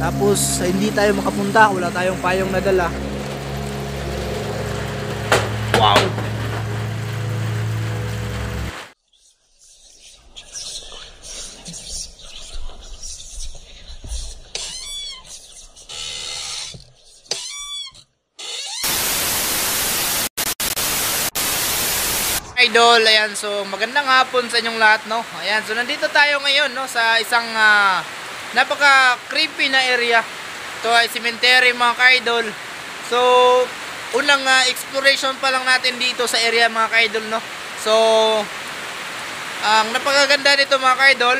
Tapos hindi tayo makapunta, wala tayong payong nadala. Wow! Idol, ayan, so magandang hapon sa inyong lahat, no? Ayan, so nandito tayo ngayon, no, sa isang napaka creepy na area. Ito ay cemetery, mga ka-idol. So unang exploration pa lang natin dito sa area, mga ka-idol, no? So ang napakaganda nito, mga ka-idol,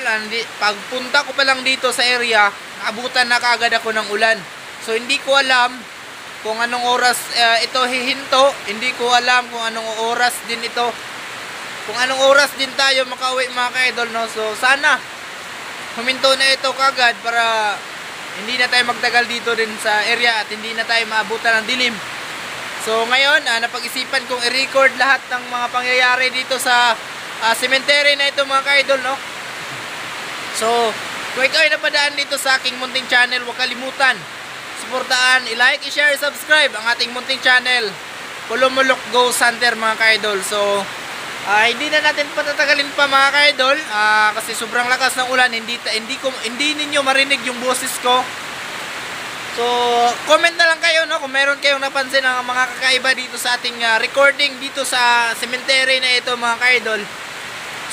pagpunta ko pa lang dito sa area, naabutan na kaagad ako ng ulan. So hindi ko alam kung anong oras ito hihinto, hindi ko alam kung anong oras din ito, kung anong oras din tayo makauwi, mga ka-idol, no? So sana huminto na ito kagad para hindi na tayo magtagal dito din sa area at hindi na tayo maabutan ng dilim. So ngayon, napag-isipan kong i-record lahat ng mga pangyayari dito sa cemetery na ito, mga ka-idol, no? So kung ikaw ay napadaan dito sa aking munting channel, huwag kalimutan suportaan, i-like, i-share, i-subscribe ang ating munting channel, Pulumulok Ghost Hunter, mga ka-idol. So hindi na natin patatagalin pa, mga ka-idol, kasi sobrang lakas ng ulan, hindi ninyo marinig yung boses ko. So comment na lang kayo, no, kung meron kayong napansin ng mga kakaiba dito sa ating recording dito sa cemetery na ito, mga ka-idol.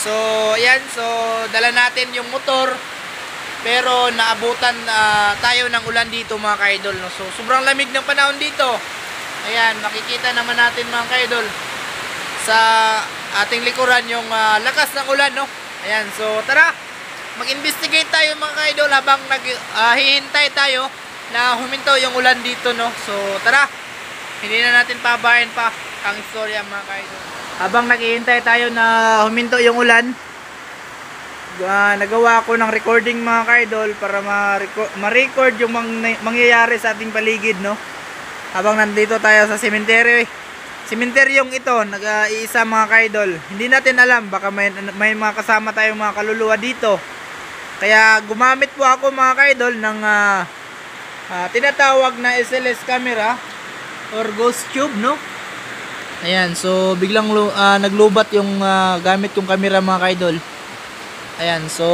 So ayan, so dala natin yung motor, pero naabutan tayo ng ulan dito, mga ka-idol, no? So sobrang lamig ng panahon dito. Ayan, makikita naman natin, mga ka-idol, sa ating likuran yung lakas ng ulan, no? Ayan, so tara, mag-investigate tayo, mga ka-idol, habang naghihintay tayo na huminto yung ulan dito, no? So tara, hindi na natin pabayan pa ang istorya, mga ka-idol. Habang naghihintay tayo na huminto yung ulan, nagawa ako ng recording, mga ka-idol, para ma-record yung mangyayari sa ating paligid, no? Habang nandito tayo sa cemetery. Cementeryong ito, nag-iisa, mga ka-idol. Hindi natin alam, baka may mga kasama tayong mga kaluluwa dito. Kaya gumamit po ako, mga ka-idol, ng tinatawag na SLS camera or ghost tube, no? Ayan, so biglang naglubat yung gamit kong camera, mga ka-idol. Ayan, so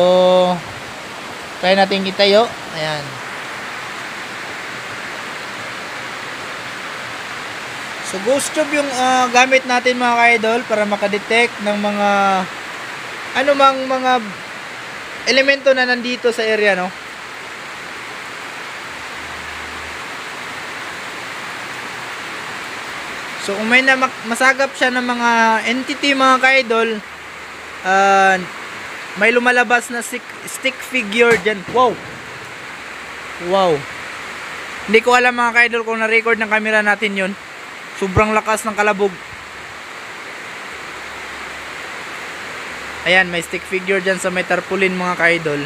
try natin itayo. Ayan. So ghost tube yung gamit natin, mga ka-idol, para makadetect ng mga anumang mga elemento na nandito sa area, no? So kung may masagap siya ng mga entity, mga ka-idol, may lumalabas na stick figure dyan. Wow! Wow! Hindi ko alam, mga ka-idol, kung na-record ng camera natin yun. Sobrang lakas ng kalabog. Ayan, may stick figure dyan sa may tarpaulin, mga ka-idol.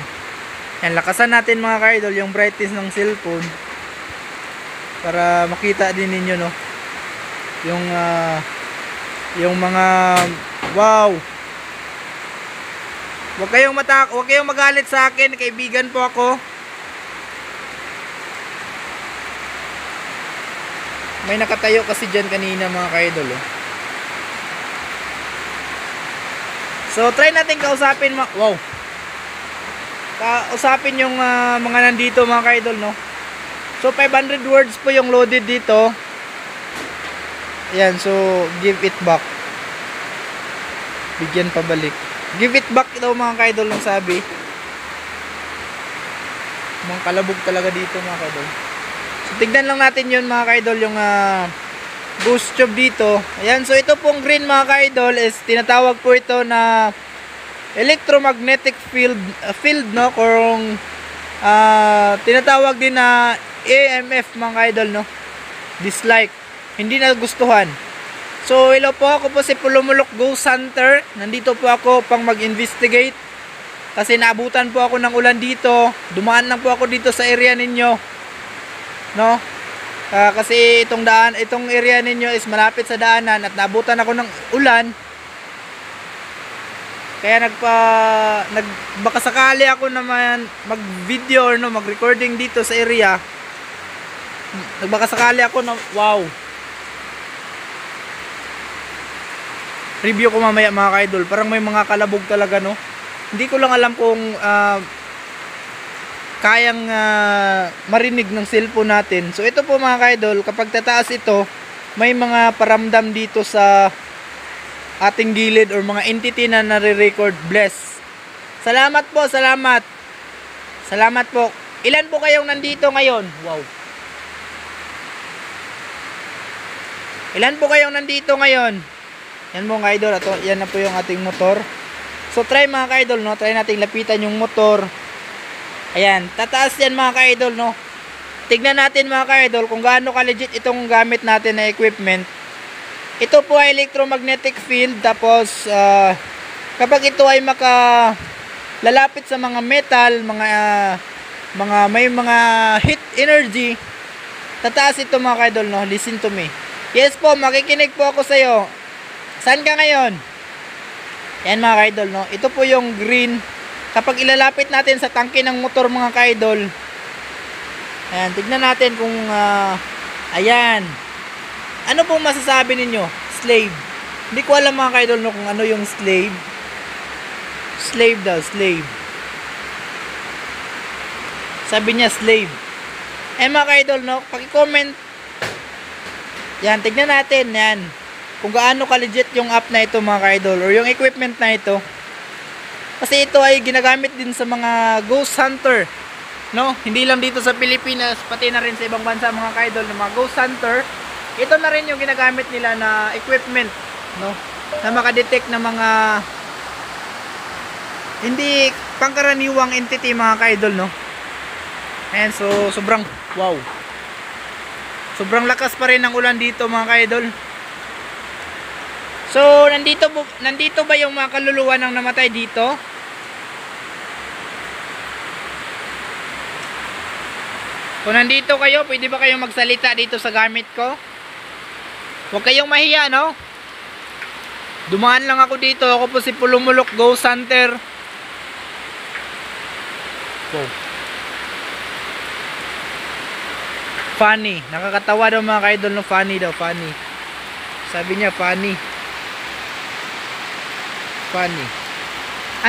Ayan, lakasan natin, mga ka-idol, yung brightness ng cellphone para makita din ninyo, no? Yung mga wow! Huwag kayong magalit sa akin, kaibigan po ako. May nakatayo kasi dyan kanina, mga ka-idol, oh. So try natin kausapin, wow, kausapin yung mga nandito, mga ka-idol, no? So 500 words po yung loaded dito. Ayan, so give it back, bigyan pabalik. Give it back ito, mga ka-idol, ng sabi. Mga kalabog talaga dito, mga ka-idol. So tignan lang natin yun, mga ka-idol, yung ghost tube dito. Ayan, so ito pong green, mga ka-idol, is tinatawag po ito na electromagnetic field, no? Kung tinatawag din na EMF, mga ka-idol, no? Dislike, hindi nagustuhan. So hello po, ako po si Pulumulok Ghost Hunter. Nandito po ako pang mag-investigate kasi naabutan po ako ng ulan dito. Dumaan lang po ako dito sa area ninyo, no? Kasi itong area ninyo is malapit sa daanan at naabutan ako ng ulan. Kaya baka sakali ako naman mag-video or no, mag-recording dito sa area. Baka sakali ako na wow. Review ko mamaya mga ka-idol. Parang may mga kalabog talaga, no. Hindi ko lang alam kung kayang marinig ng cellphone natin. So ito po mga ka-idol, kapag tataas ito, may mga paramdam dito sa ating gilid or mga entity na nare-record. Bless. Salamat po, salamat. Salamat po. Ilan po kayong nandito ngayon? Wow. Ilan po kayong nandito ngayon? Yan po mga idol. Ito, yan na po yung ating motor. So try mga ka-idol, no? Try nating lapitan yung motor. Ayan, tataas yan mga ka-idol, no? Tignan natin mga ka-idol kung gaano ka-legit itong gamit natin na equipment. Ito po ay electromagnetic field. Tapos kapag ito ay lalapit sa mga metal, may mga heat energy, tataas ito mga ka-idol, no? Listen to me. Yes po, makikinig po ako sa iyo. Saan ka ngayon? Yan mga ka-idol, no? Ito po yung green. Kapag ilalapit natin sa tangke ng motor mga ka-idol, ayan, tignan natin kung ayan. Ano pong masasabi ninyo? Slave. Hindi ko alam mga ka-idol, no, kung ano yung slave. Slave daw, slave. Sabi niya slave. Mga ka-idol, no, paki-comment. Yan, tignan natin yan. Kung gaano ka-legit yung app na ito mga ka-idol or yung equipment na ito. Kasi ito ay ginagamit din sa mga ghost hunter, no? Hindi lang dito sa Pilipinas, pati na rin sa ibang bansa mga ka-idol, ng mga ghost hunter. Ito na rin yung ginagamit nila na equipment, no? Na makadetect ng mga hindi pangkaraniwang entity mga ka-idol, no? Ayan, so sobrang wow. Sobrang lakas pa rin ng ulan dito mga ka-idol. So nandito ba yung mga kaluluwa ng namatay dito? Kung nandito kayo, pwede ba kayong magsalita dito sa gamit ko? Huwag kayong mahiya, no? Dumaan lang ako dito. Ako po si Pulumulok Ghost Hunter. Wow. Funny. Nakakatawa daw mga ka-idol, no? Funny daw, funny. Sabi niya, funny. Funny.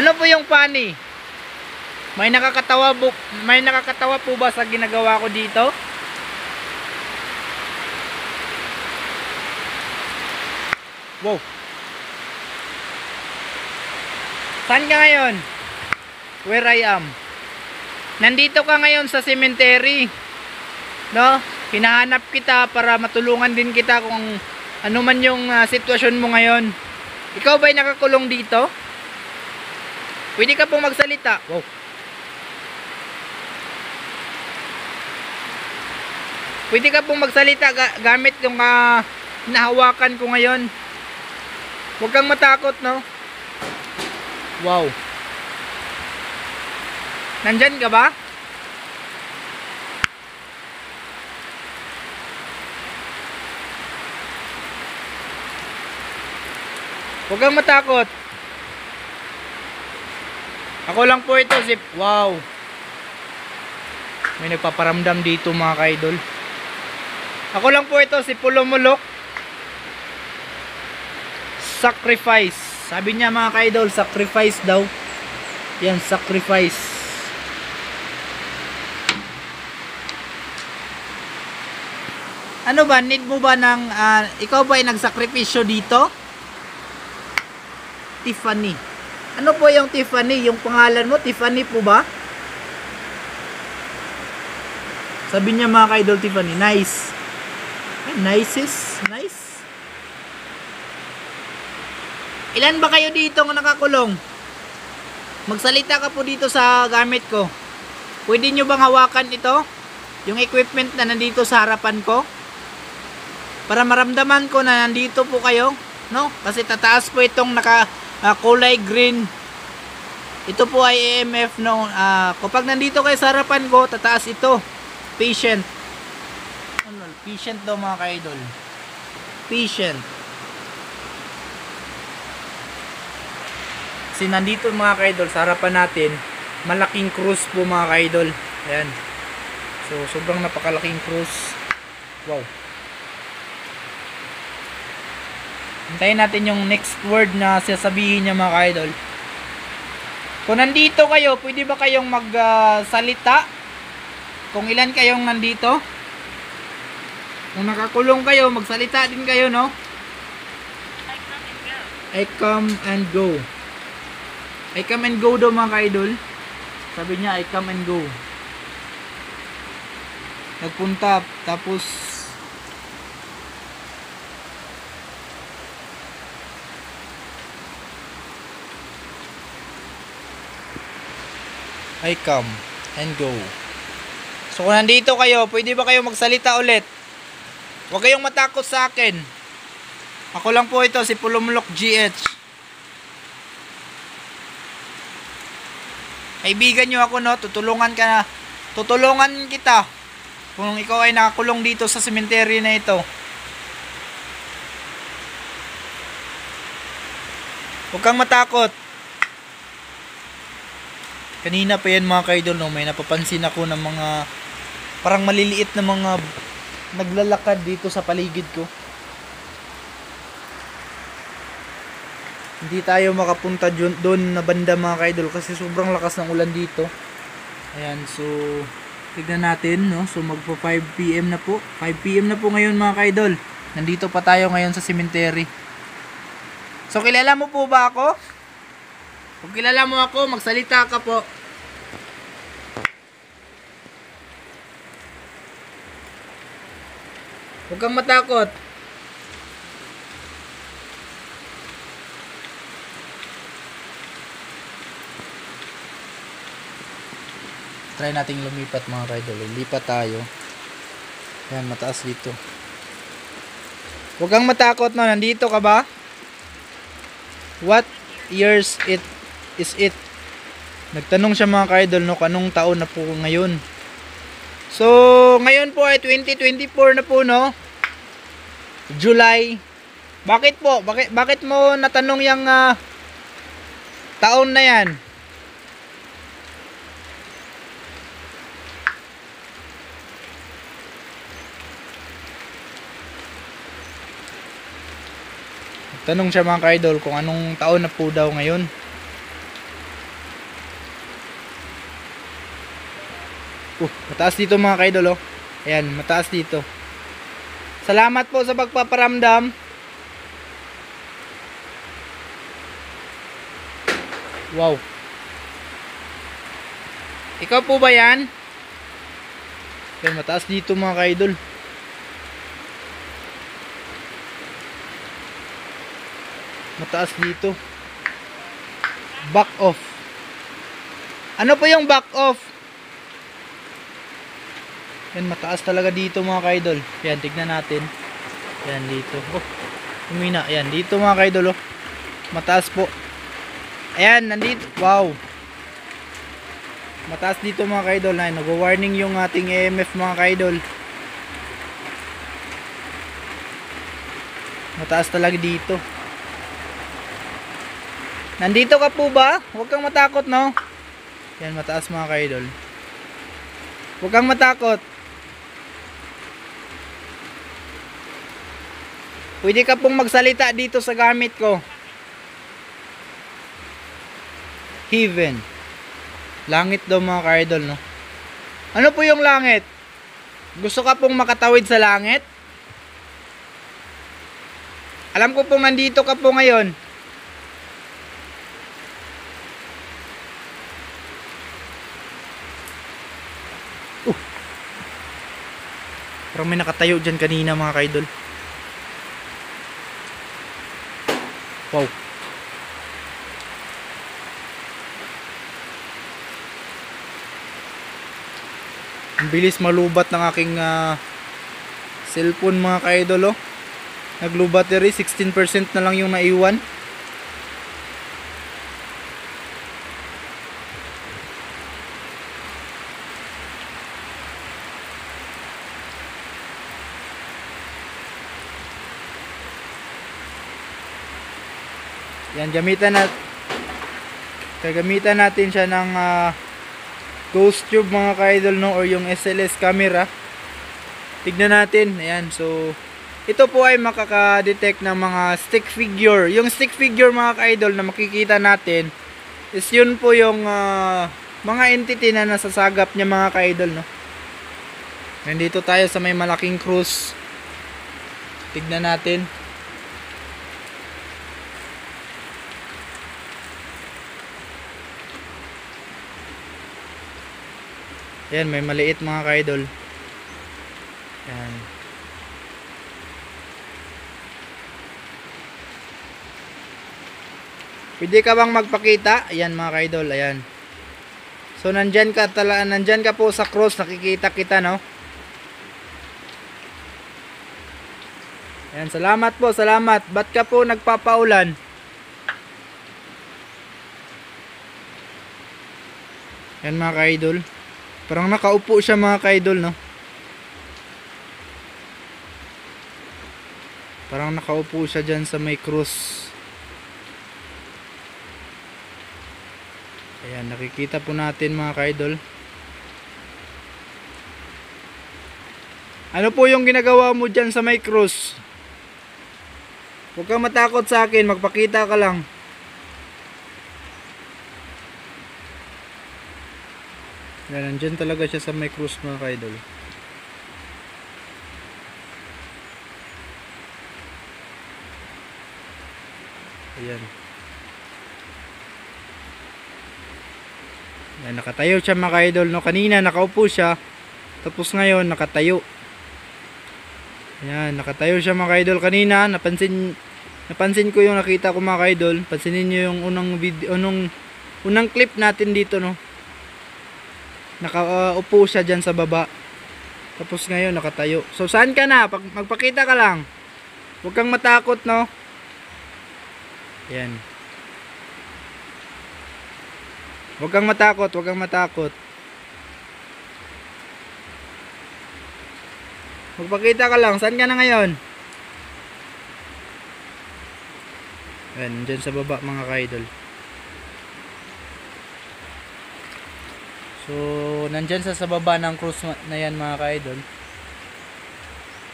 Ano po yung funny? May nakakatawa po ba sa ginagawa ko dito? Wow. Saan ka ngayon? Where I am. Nandito ka ngayon sa cemetery. No? Hinahanap kita para matulungan din kita kung ano man yung sitwasyon mo ngayon. Ikaw ba'y nakakulong dito? Pwede ka pong magsalita. Wow. Pwede ka pong magsalita gamit yung nahawakan ko ngayon. Huwag kang matakot, no? Wow. Nandyan ka ba? Huwag kang matakot. Ako lang po ito si... Wow. May nagpaparamdam dito mga ka-idol. Ako lang po ito si Pulumulok. Sacrifice. Sabi niya mga ka-idol, sacrifice daw. Yan, sacrifice. Ano ba? Need mo ba ng... ikaw ba ay nagsakripisyo dito? Tiffany. Ano po yung Tiffany? Yung pangalan mo, Tiffany po ba? Sabi niya mga ka-idol, Tiffany. Nice. Nice. Ilan ba kayo dito nga nakakulong? Magsalita ka po dito sa gamit ko. Pwede nyo bang hawakan ito? Yung equipment na nandito sa harapan ko? Para maramdaman ko na nandito po kayo. No? Kasi tataas po itong kulay green. Ito po ay EMF, no? Kapag nandito kayo sa harapan ko, tataas ito. Patient. Patient daw mga ka-idol. Patient. Kasi nandito mga ka-idol, sa harapan natin, malaking cruise po mga ka-idol. Ayan. So, sobrang napakalaking cruise. Wow. Hintayin natin yung next word na sasabihin niya mga ka-idol. Kung nandito kayo, pwede ba kayong magsalita? Kung ilan kayong nandito? Kung nakakulong kayo, magsalita din kayo, no? I come and go. I come and go daw mga ka-idol. Sabi niya, I come and go. Nagpunta, tapos I come and go. So kung nandito kayo, pwede ba kayo magsalita ulit? Huwag kayong matakot sa akin. Ako lang po ito, si Pulumlok GH. Kaibigan nyo ako, no? Tutulungan kita kung ikaw ay nakakulong dito sa cemetery na ito. Huwag kang matakot. Kanina pa yan mga ka-idol, no? May napapansin ako ng mga parang maliliit na mga naglalakad dito sa paligid ko. Hindi tayo makapunta doon na banda mga ka-idol kasi sobrang lakas ng ulan dito. Ayan, so tignan natin, no? So magpo 5 PM na po. 5 PM na po ngayon mga ka-idol. Nandito pa tayo ngayon sa cemetery. So kilala mo po ba ako? Kung kilala mo ako, magsalita ka po. Huwag kang matakot. Try nating lumipat mga ka-idol. Lipat tayo. Yan, mataas dito. Huwag kang matakot, no? Nandito ka ba? What years is it? Nagtanong siya mga ka-idol, no? Anong taon na po ngayon? So, ngayon po ay 2024 na po, no? July. Bakit po? Bakit mo natanong yung taon na yan? Tanong siya mga ka-idol kung anong taon na po daw ngayon. Mataas dito mga ka-idol, oh. Ayan, mataas dito. Salamat po sa pagpaparamdam. Wow. Ikaw po ba yan? Ayan, mataas dito mga ka-idol. Mataas dito. Back off. Ano po yung back off? Yan, mataas talaga dito mga ka-idol. Yan, tignan natin. Yan, dito. Oh, humina. Yan, dito mga ka-idol, oh. Mataas po. Ayan, nandito. Wow. Mataas dito mga ka-idol. Nag-warning yung ating EMF mga ka-idol. Mataas talaga dito. Nandito ka po ba? Huwag kang matakot, no? Yan, mataas mga ka-idol. Huwag kang matakot. Pwede ka pong magsalita dito sa gamit ko. Heaven. Langit daw mga ka-idol, no? Ano po yung langit? Gusto ka pong makatawid sa langit? Alam ko pong nandito ka po ngayon. Parang may nakatayo dyan kanina mga ka-idol. Wow. Ang bilis malubat ng aking cellphone mga ka-idol, oh. Nag-low battery, 16% na lang yung naiwan. Yan, gamitan na. Gagamitan natin siya ng ghost tube mga ka-idol, no, or yung SLS camera. Tignan natin. Ayan, so ito po ay makaka-detect ng mga stick figure. Yung stick figure mga ka-idol na makikita natin is yun po yung mga entity na nasasagap niya mga ka-idol, no. Nandito tayo sa may malaking cruise. Tignan natin. Ayan, may maliit mga ka-idol. Ayan. Pwede ka bang magpakita? Ayan mga ka-idol, ayan. So nandyan ka po sa cruise, nakikita kita, no? Ayan, salamat po, salamat. Ba't ka po nagpapaulan? Ayan mga ka-idol. Parang nakaupo siya mga ka-idol, no? Parang nakaupo siya dyan sa may cruise. Ayan, nakikita po natin mga ka-idol. Ano po yung ginagawa mo dyan sa may cruise? Huwag kang matakot sa akin, magpakita ka lang. Yan, nandyan talaga siya sa may cruise mga ka-idol. Ayan. Yan, nakatayo siya mga ka-idol, no? Kanina nakaupo siya, tapos ngayon nakatayo. Ayan, nakatayo siya mga ka-idol. Kanina napansin ko yung nakita ko mga ka-idol. Pansinin nyo yung unang clip natin dito, no? Nakaupo siya dyan sa baba. Tapos ngayon nakatayo. So saan ka na? Magpakita ka lang. Huwag kang matakot, no? Yan. Huwag kang matakot, huwag kang matakot. Magpakita ka lang. Saan ka na ngayon? Yan, dyan sa baba mga ka-idol. So, nandyan sa baba ng cruise na yan mga ka-idol.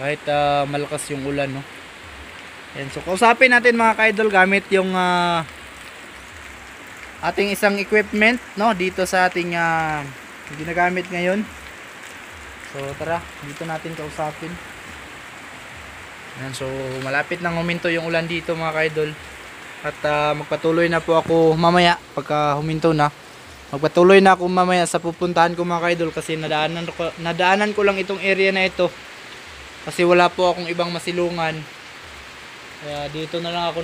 Kahit malakas yung ulan, no? Yan, so kausapin natin mga ka-idol gamit yung ating isang equipment, no? Dito sa ating ginagamit ngayon. So, tara, dito natin kausapin. Yan, so malapit nang huminto yung ulan dito mga ka-idol. At magpatuloy na po ako mamaya pagka huminto na. Magpatuloy na ako mamaya sa pupuntahan ko mga ka-idol kasi nadaanan ko lang itong area na ito. Kasi wala po akong ibang masilungan. Kaya dito na lang ako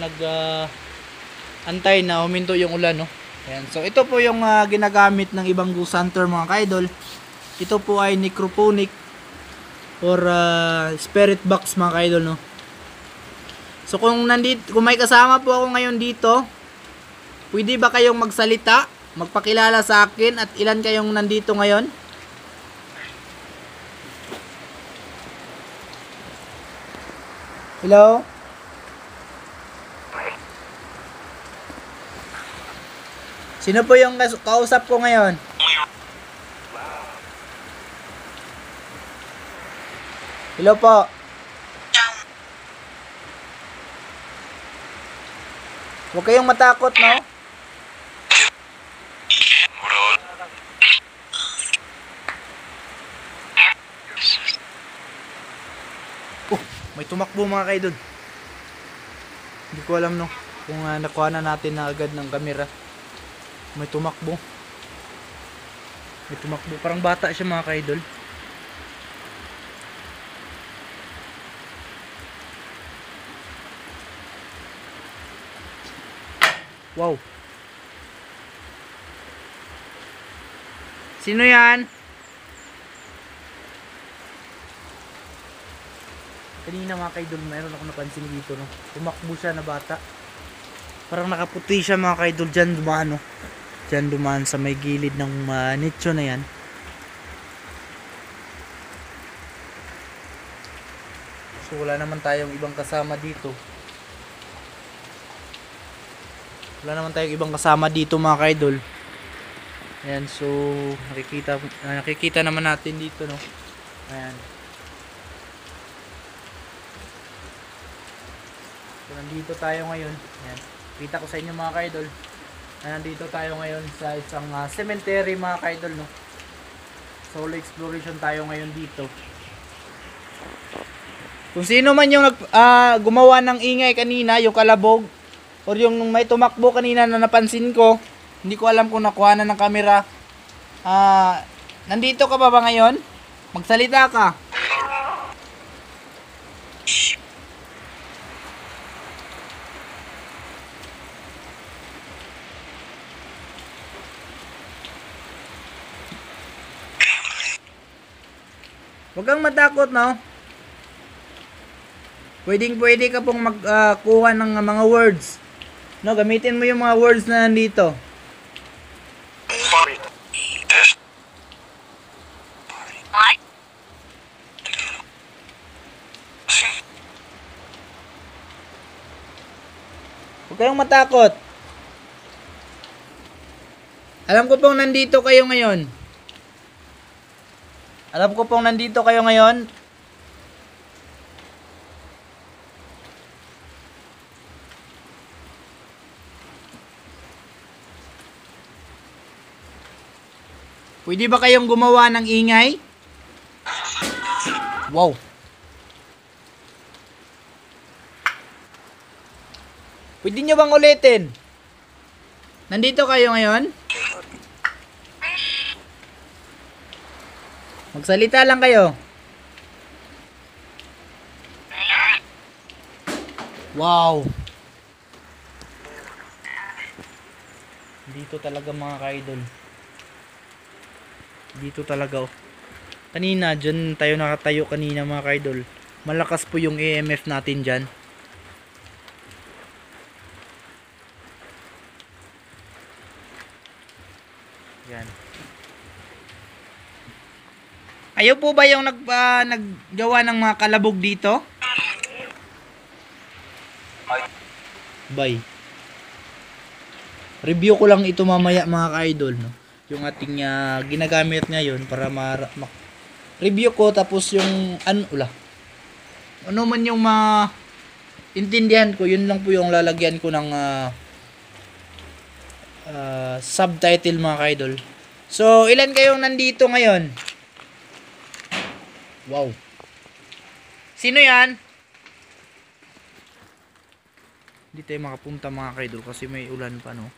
antay na huminto yung ulan, no? Ayan. So ito po yung ginagamit ng ibang ghost hunter mga ka-idol. Ito po ay necrophonic or spirit box mga ka-idol, no? So kung may kasama po ako ngayon dito, pwede ba kayong magsalita? Magpakilala sa akin at ilan kayong nandito ngayon? Hello? Sino po yung kausap ko ngayon? Hello po. Huwag kayong matakot, no? May tumakbo mga ka-idol. Hindi ko alam, no, kung nakuha na natin na agad ng camera. May tumakbo. May tumakbo. Parang bata siya mga ka-idol. Wow. Sino yan? Kanina mga ka-idol, mayroon ako napansin dito, no? Tumakbo siya na bata. Parang nakaputi siya mga ka-idol. Dyan dumaan, no? Dyan dumaan sa may gilid ng nicho na yan. So wala naman tayong ibang kasama dito. Wala naman tayong ibang kasama dito mga ka-idol. Ayan, so nakikita naman natin dito, no. Ayan. So nandito tayo ngayon. Ayan. Kita ko sa inyo mga ka-idol. Nandito tayo ngayon sa isang cemetery mga ka-idol, no. Solo exploration tayo ngayon dito. Kung sino man yung gumawa ng ingay kanina, yung kalabog or yung may tumakbo kanina na napansin ko, hindi ko alam kung nakuha na ng camera. Nandito ka ba ngayon? Magsalita ka. Huwag kang matakot, no? Pwede ka pong magkuha ng mga words. No, gamitin mo yung mga words na nandito. Huwag kayong matakot. Alam ko pong nandito kayo ngayon. Pwede ba kayong gumawa ng ingay? Wow. Pwede nyo bang ulitin? Nandito kayo ngayon? Magsalita lang kayo. Wow. Dito talaga mga ka-idol. Dito talaga, oh. Kanina dyan tayo nakatayo kanina mga ka-idol. Malakas po yung EMF natin dyan. Yan. Ayaw po ba yung naggawa ng mga kalabog dito? Bye. Review ko lang ito mamaya mga ka-idol, no? Yung ating ginagamit ngayon para review ko, tapos yung ano man yung intindihan ko, yun lang po yung lalagyan ko ng subtitle mga ka-idol. So ilan kayong nandito ngayon? Wow. Sino yan? Hindi tayo makapunta mga ka-idol kasi may ulan pa, no?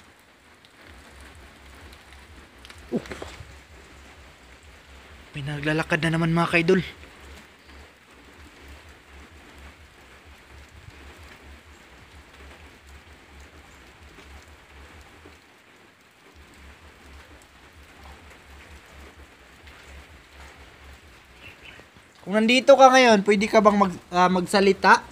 May naglalakad na naman mga ka-idol. Kung nandito ka ngayon, pwede ka bang magsalita?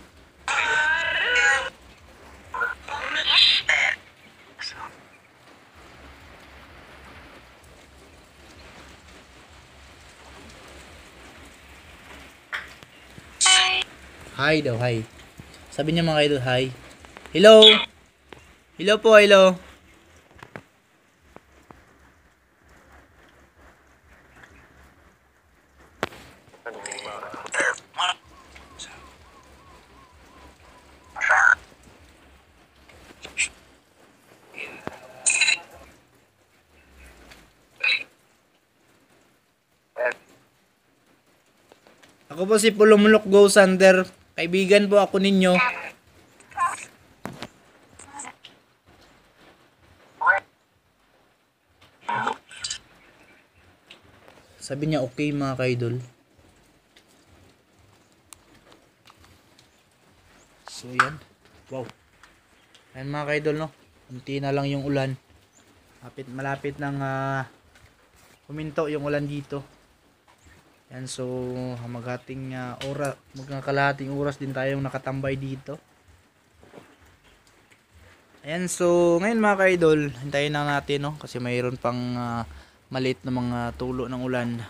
Hi daw, hi. Sabi niya mga idol, hi. Hello. Hello po, hello. Ako po si Pulumulok Go Sander. Kaibigan po ako ninyo. Sabi niya okay mga ka-idol. So yan. Wow. Ayan mga ka-idol, no. Kunti na lang yung ulan. Malapit nang huminto yung ulan dito. Yan, so magkakalahating oras din tayong nakatambay dito. Ayan, so ngayon mga ka-idol, hintayin lang natin, no, kasi mayroon pang maliit na mga tulo ng ulan.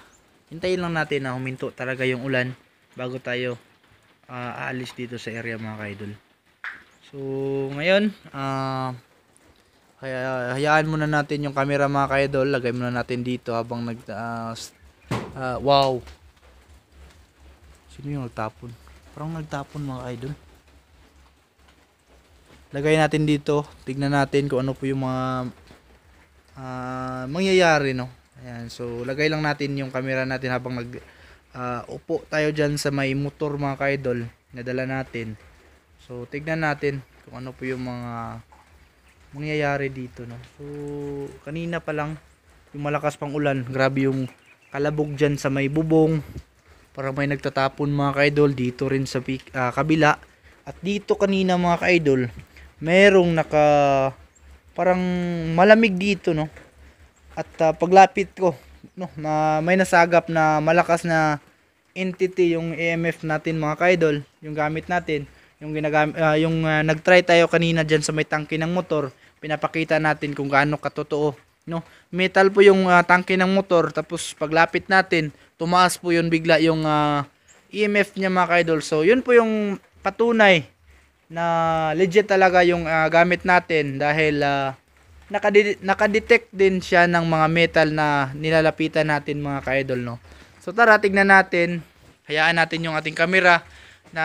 Hintayin lang natin na huminto talaga yung ulan bago tayo aalis dito sa area mga ka-idol. So ngayon, Kaya hayaan muna natin yung camera mga ka-idol. Lagay muna natin dito habang wow. Sino yung nagtapon? Parang nagtapon mga ka-idol. Lagay natin dito. Tignan natin kung ano po yung mga mangyayari, no. Ayan, so lagay lang natin yung camera natin habang upo tayo dyan sa may motor mga ka-idol na dala natin. So tignan natin kung ano po yung mga mangyayari dito, no. So kanina pa lang yung malakas pang ulan, grabe yung kalabog dyan sa may bubong, parang may nagtatapon mga ka-idol dito rin sa kabila. At dito kanina mga ka-idol merong parang malamig dito, no. At paglapit ko, no, may nasagap na malakas na entity yung EMF natin mga ka-idol, yung gamit natin, yung nagtry tayo kanina diyan sa may tangke ng motor. Pinapakita natin kung gaano katotoo, no. Metal po yung tangke ng motor, tapos paglapit natin, tumaas po yun bigla yung EMF niya mga ka-idol. So yun po yung patunay na legit talaga yung gamit natin, dahil nakadetect din siya ng mga metal na nilalapitan natin mga ka-idol, no. So tara, tignan natin. Hayaan natin yung ating camera na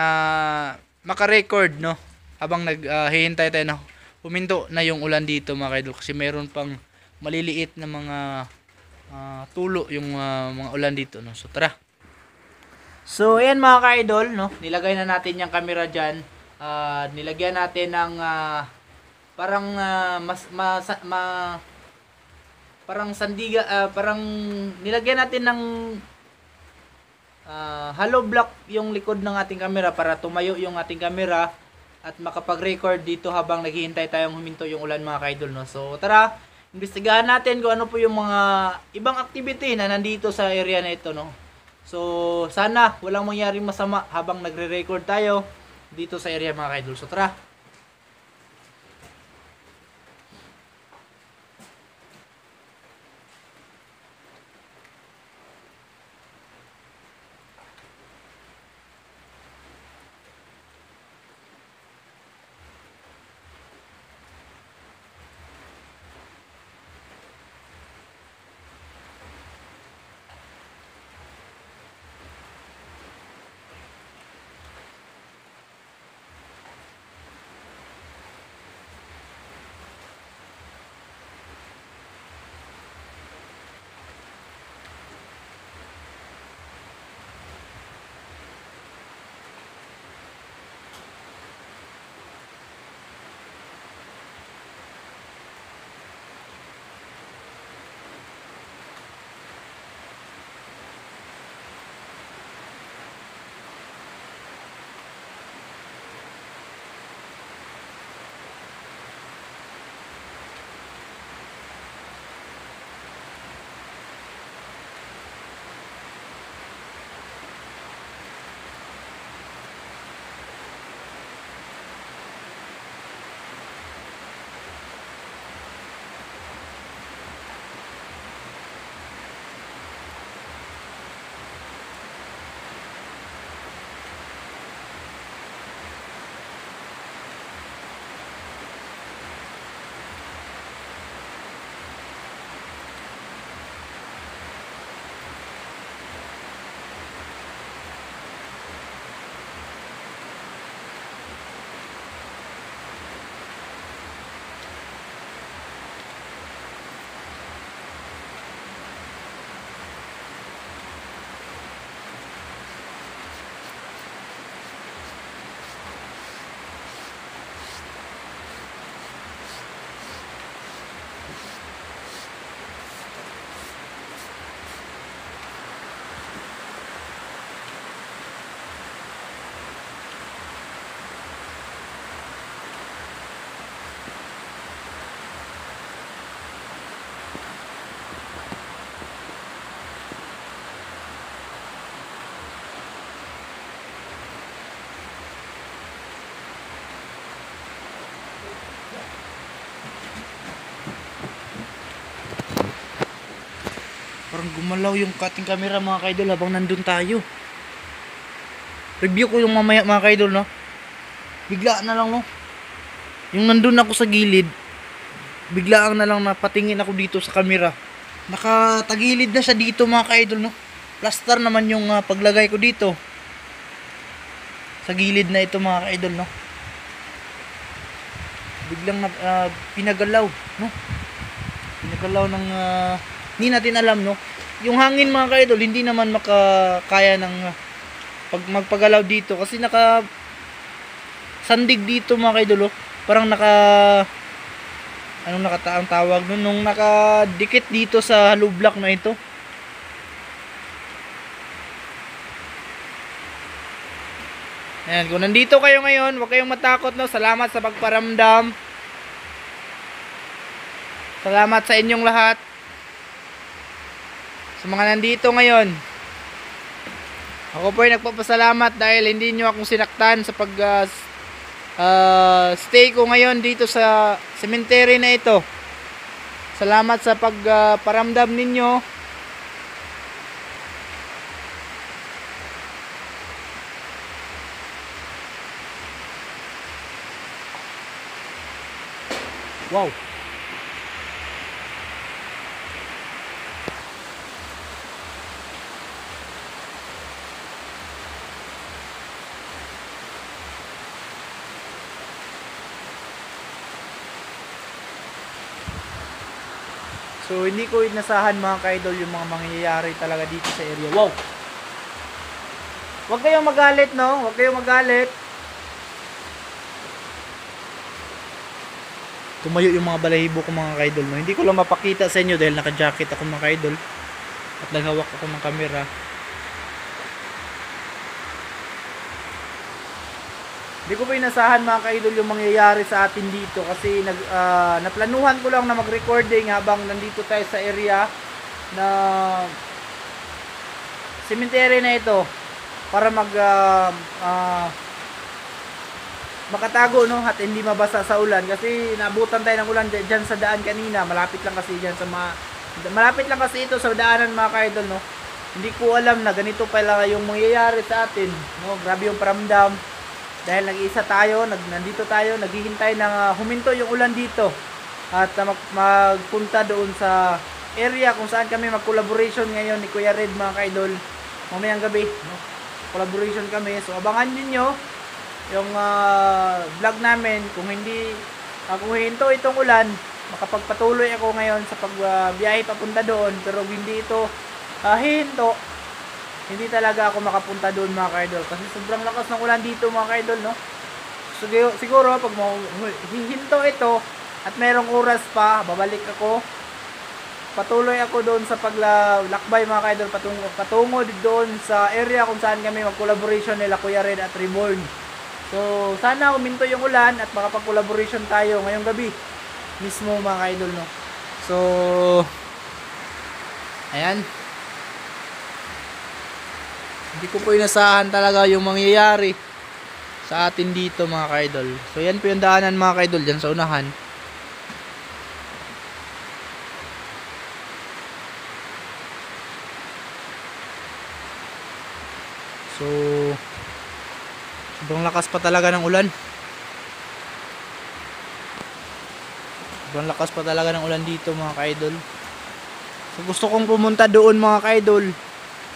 maka-record, no, habang naghihintay tayo na huminto na yung ulan dito mga ka-idol, kasi meron pang maliliit na mga tulo yung mga ulan dito, no. So tara. So ayan mga ka-idol, no, nilagay na natin yung camera dyan. Nilagyan natin ng parang parang sandiga, parang nilagyan natin ng hollow block yung likod ng ating camera para tumayo yung ating camera at makapag-record dito habang naghihintay tayong huminto yung ulan mga ka-idol, no. So tara, imbestigahan natin kung ano po yung mga ibang activity na nandito sa area na ito, no. So sana walang mangyaring masama habang nagre-record tayo dito sa area mga ka-idol. So tara. Parang gumalaw yung cutting camera mga ka-idol habang nandun tayo. Review ko yung mamaya mga ka-idol, no. Bigla na lang, no. Yung nandun ako sa gilid, biglaan na lang napatingin ako dito sa camera. Nakatagilid na siya dito mga ka-idol, no? Plaster naman yung paglagay ko dito. Sa gilid na ito mga ka-idol, no? Biglang pinagalaw, no? Pinagalaw ng hindi natin alam, no? Yung hangin mga ka-idol, hindi naman makakaya ng magpagalaw dito kasi naka sandig dito mga ka-idol, oh. Parang anong nakataang tawag nun, nung nakadikit dito sa hollow block na ito. Ayan, kung nandito kayo ngayon, huwag kayong matakot, no? Salamat sa pagparamdam. Salamat sa inyong lahat. Sa mga nandito ngayon, ako po ay nagpapasalamat dahil hindi nyo akong sinaktan sa stay ko ngayon dito sa cemetery na ito. Salamat sa pagparamdam ninyo. Wow. So hindi ko inasahan mga ka-idol yung mga mangyayari talaga dito sa area. Wow. Huwag kayong magalit, no? Huwag kayong magalit. Tumayo yung mga balahibo ko mga ka-idol, no? Hindi ko lang mapakita sa inyo dahil naka-jacket ako mga ka-idol at naghawak ako ng camera. Hindi ko pa inasahan mga ka-idol yung mangyayari sa atin dito kasi naplanuhan ko lang na mag-recording habang nandito tayo sa area na cemetery na ito para makatago, no, at hindi mabasa sa ulan kasi naabutan tayo ng ulan dyan sa daan kanina. Malapit lang kasi dyan malapit lang kasi ito sa daanan mga ka-idol, no. Hindi ko alam na ganito pala yung mangyayari sa atin, no. Grabe yung paramdam dahil nag-iisa tayo, nandito tayo, naghihintay na huminto yung ulan dito at magpunta doon sa area kung saan kami mag-collaboration ngayon ni Kuya Red mga ka-idol mamayang gabi, no? Collaboration kami, so abangan niyo yung vlog namin. Kung hinto itong ulan, makapagpatuloy ako ngayon sa pagbiyahe papunta doon, pero hindi ito hihinto, hindi talaga ako makapunta doon mga ka-idol kasi sobrang lakas ng ulan dito mga ka-idol, no? So siguro pag hihinto ito at merong oras pa, babalik ako, patuloy ako doon sa paglakbay mga ka-idol, patungo doon sa area kung saan kami mag-collaboration nila Kuya Red at Reborn. So sana huminto yung ulan at makapag-collaboration tayo ngayong gabi mismo mga ka-idol, no? So ayan, hindi ko po inasahan talaga yung mangyayari sa atin dito mga ka-idol. So yan po yung daanan mga ka-idol dyan sa unahan. So sobrang lakas pa talaga ng ulan. Sobrang lakas pa talaga ng ulan dito mga ka-idol. So gusto kong pumunta doon mga ka-idol,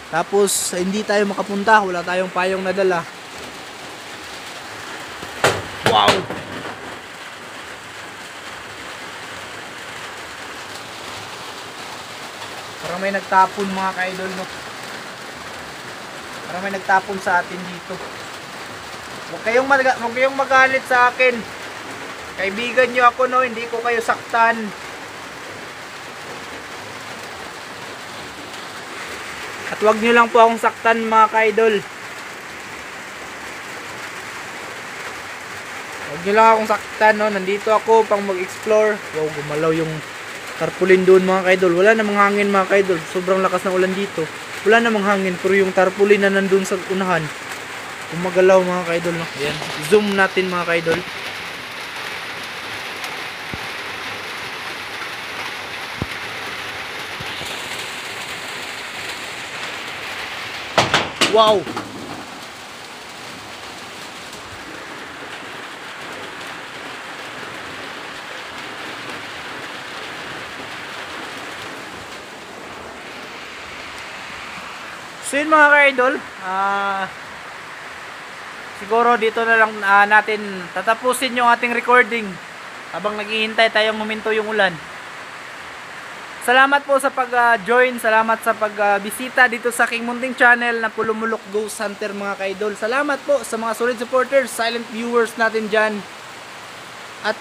tapos hindi tayo makapunta, wala tayong payong nadala. Wow! Parang may nagtapon mga ka-idol, no? Parang may nagtapon sa atin dito. Huwag kayong magalit sa akin. Kaibigan nyo ako, no? Hindi ko kayo saktan. At wag nyo lang po akong saktan mga ka-idol. Wag nyo lang akong saktan, no? Nandito ako pang mag-explore. Wow, gumalaw yung tarpaulin doon mga ka-idol. Wala namang hangin mga ka-idol. Sobrang lakas ng ulan dito. Wala namang hangin, pero yung tarpaulin na nandun sa unahan, gumagalaw mga ka-idol, no? Ayan. Zoom natin mga ka-idol. Wow! So yun mga ka-idol, siguro dito na lang natin tatapusin yung ating recording habang naghihintay tayong huminto yung ulan. Salamat po sa pag-join, salamat sa pag-bisita dito sa King Munting Channel na Pulumulok Ghost Hunter mga ka-idol. Salamat po sa mga solid supporters, silent viewers natin dyan. At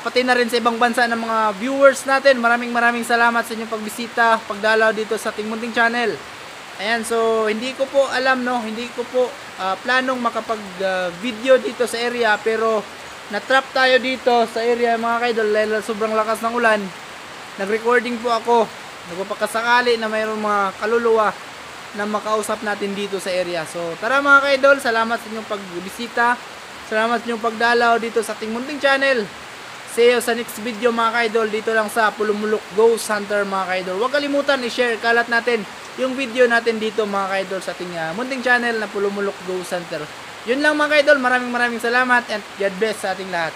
pati na rin sa ibang bansa ng mga viewers natin. Maraming salamat sa inyong pagbisita, pagdalaw dito sa King Munting Channel. Ayan, so hindi ko po alam, no, hindi ko po planong makapag-video dito sa area, pero na-trap tayo dito sa area mga ka-idol dahil sobrang lakas ng ulan. Nag-recording po ako, nagpapakasakali na mayroong mga kaluluwa na makausap natin dito sa area. So tara mga ka-idol, salamat sa inyong pagbisita, salamat sa inyong pagdalaw dito sa King Munting Channel. See you sa next video mga ka-idol, dito lang sa Pulumulok Ghost Hunter mga ka-idol. Huwag kalimutan i-share, kalat natin yung video natin dito mga ka-idol sa ating Munting Channel na Pulumulok Ghost Hunter. Yun lang mga ka-idol, maraming salamat and God bless sa ating lahat.